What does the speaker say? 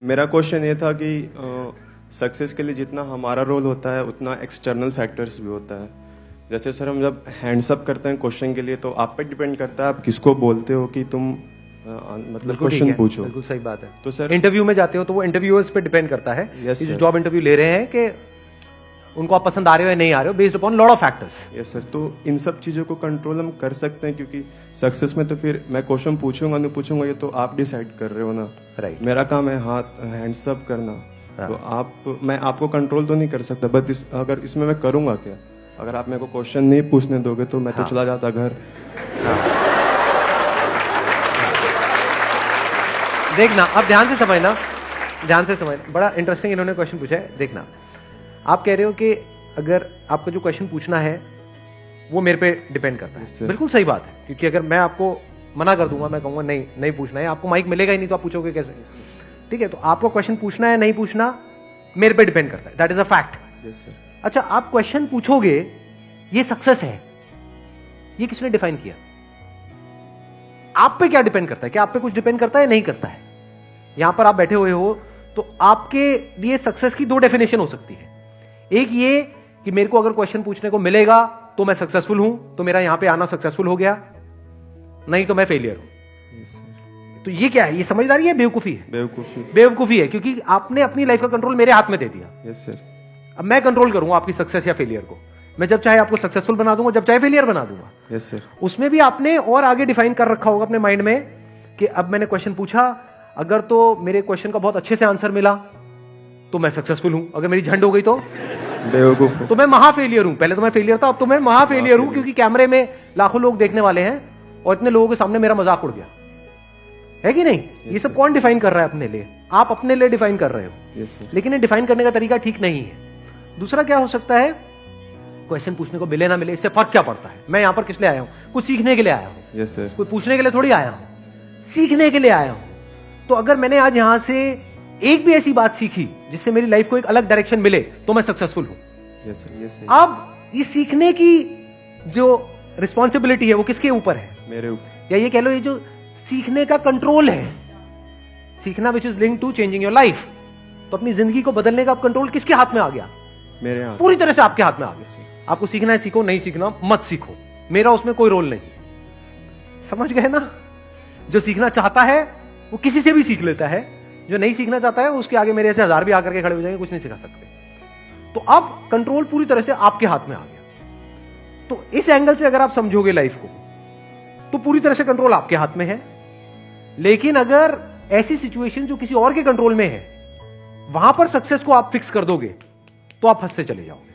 मेरा क्वेश्चन ये था कि सक्सेस के लिए जितना हमारा रोल होता है उतना एक्सटर्नल फैक्टर्स भी होता है। जैसे सर हम जब हैंड्स अप करते हैं क्वेश्चन के लिए तो आप पे डिपेंड करता है आप किसको बोलते हो कि तुम मतलब क्वेश्चन पूछो। बिल्कुल सही बात है। तो सर इंटरव्यू में जाते हो तो वो इंटरव्यूअर्स पे डिपेंड करता है Yes, कि जो sir. जॉब इंटरव्यू ले रहे हैं कि उनको आप पसंद आ रहे हो या नहीं आ रहे हो, based upon lot of factors. Yes sir, तो इन सब चीज़ों को कंट्रोल हम कर सकते हैं क्योंकि सक्सेस में तो फिर मैं क्वेश्चन पूछूंगा नहीं पूछूंगा ये तो आप डिसाइड कर रहे हो ना। राइट। मेरा काम है हाथ हैंड्स अप करना। तो मैं आपको कंट्रोल तो नहीं कर सकता, बट अगर इसमें मैं करूंगा क्या? अगर आप मेरे को क्वेश्चन नहीं पूछने दोगे तो मैं तो चला जाता घर। देखना, अब ध्यान से समझना, बड़ा इंटरेस्टिंग इन्होंने क्वेश्चन पूछा है। देखना, आप कह रहे हो कि अगर आपको जो क्वेश्चन पूछना है वो मेरे पे डिपेंड करता है। Yes, बिल्कुल सही बात है, क्योंकि अगर मैं आपको मना कर दूंगा, मैं कहूंगा नहीं पूछना है, आपको माइक मिलेगा ही नहीं तो आप पूछोगे कैसे? ठीक है, तो आपको क्वेश्चन पूछना है नहीं पूछना मेरे पे डिपेंड करता है, that is a fact. Yes sir. अच्छा, आप क्वेश्चन पूछोगे, ये सक्सेस है, ये किसने डिफाइन किया? आप पे क्या डिपेंड करता है? क्या आप पे कुछ डिपेंड करता है, नहीं करता है? यहां पर आप बैठे हुए हो तो आपके लिए सक्सेस की दो डेफिनेशन हो सकती है। एक ये कि मेरे को अगर क्वेश्चन पूछने को मिलेगा तो मैं सक्सेसफुल हूं, तो मेरा यहां पे आना सक्सेसफुल हो गया, नहीं तो मैं फेलियर हूं। Yes sir. तो ये क्या है? ये समझदारी है, बेवकूफी है? बेवकूफी है, क्योंकि आपने अपनी लाइफ का कंट्रोल मेरे हाथ में दे दिया। Yes sir. अब मैं कंट्रोल करूंगा आपकी सक्सेस या फेलियर को। मैं जब चाहे आपको सक्सेसफुल बना दूंगा, जब चाहे फेलियर बना दूंगा। Yes sir. उसमें भी आपने और आगे डिफाइन कर रखा होगा अपने माइंड में कि अब मैंने क्वेश्चन पूछा, अगर तो मेरे क्वेश्चन का बहुत अच्छे से आंसर मिला तो मैं सक्सेसफुल हूं, अगर मेरी झंड हो गई तो बेवकूफ तो मैं महा फेलियर हूं। पहले तो मैं फेलियर था, अब तो मैं महा फेलियर हूं, क्योंकि कैमरे में लाखों लोग देखने वाले हैं और इतने लोगों के सामने मेरा मजाक उड़ गया है कि नहीं? ये सब कौन डिफाइन कर रहा है अपने लिए? आप अपने लिए डिफाइन कर रहे हो। Yes sir. लेकिन ये डिफाइन करने का तरीका ठीक नहीं है। दूसरा क्या हो सकता है, क्वेश्चन पूछने को मिले ना मिले इससे फर्क क्या पड़ता है? मैं यहां पर किस लिए आया हूं? कुछ सीखने के लिए आया हूं। Yes sir. कोई पूछने के लिए थोड़ी आया हूं, सीखने के लिए आया हूं। तो अगर मैंने आज यहां से एक भी ऐसी बात सीखी जिससे मेरी लाइफ को एक अलग डायरेक्शन मिले तो मैं सक्सेसफुल हूं। Yes sir. Yes sir. अब इस सीखने की जो रिस्पॉन्सिबिलिटी है वो किसके ऊपर है? मेरे ऊपर। या ये कह लो, ये जो सीखने का कंट्रोल है, सीखना which is link to changing your life, तो अपनी जिंदगी को बदलने का कंट्रोल किसके हाथ में आ गया? मेरे हाथ। पूरी तरह से आपके हाथ में आ गया। सर। आपको सीखना है सीखो, नहीं सीखना मत सीखो, मेरा उसमें कोई रोल नहीं। समझ गए ना? जो सीखना चाहता है वो किसी से भी सीख लेता है, जो नहीं सीखना चाहता है उसके आगे मेरे ऐसे 1000 भी आकर के खड़े हो जाएंगे, कुछ नहीं सिखा सकते। तो अब कंट्रोल पूरी तरह से आपके हाथ में आ गया। तो इस एंगल से अगर आप समझोगे लाइफ को तो पूरी तरह से कंट्रोल आपके हाथ में है। लेकिन अगर ऐसी सिचुएशन जो किसी और के कंट्रोल में है, वहां पर सक्सेस को आप फिक्स कर दोगे तो आप फंसते चले जाओगे।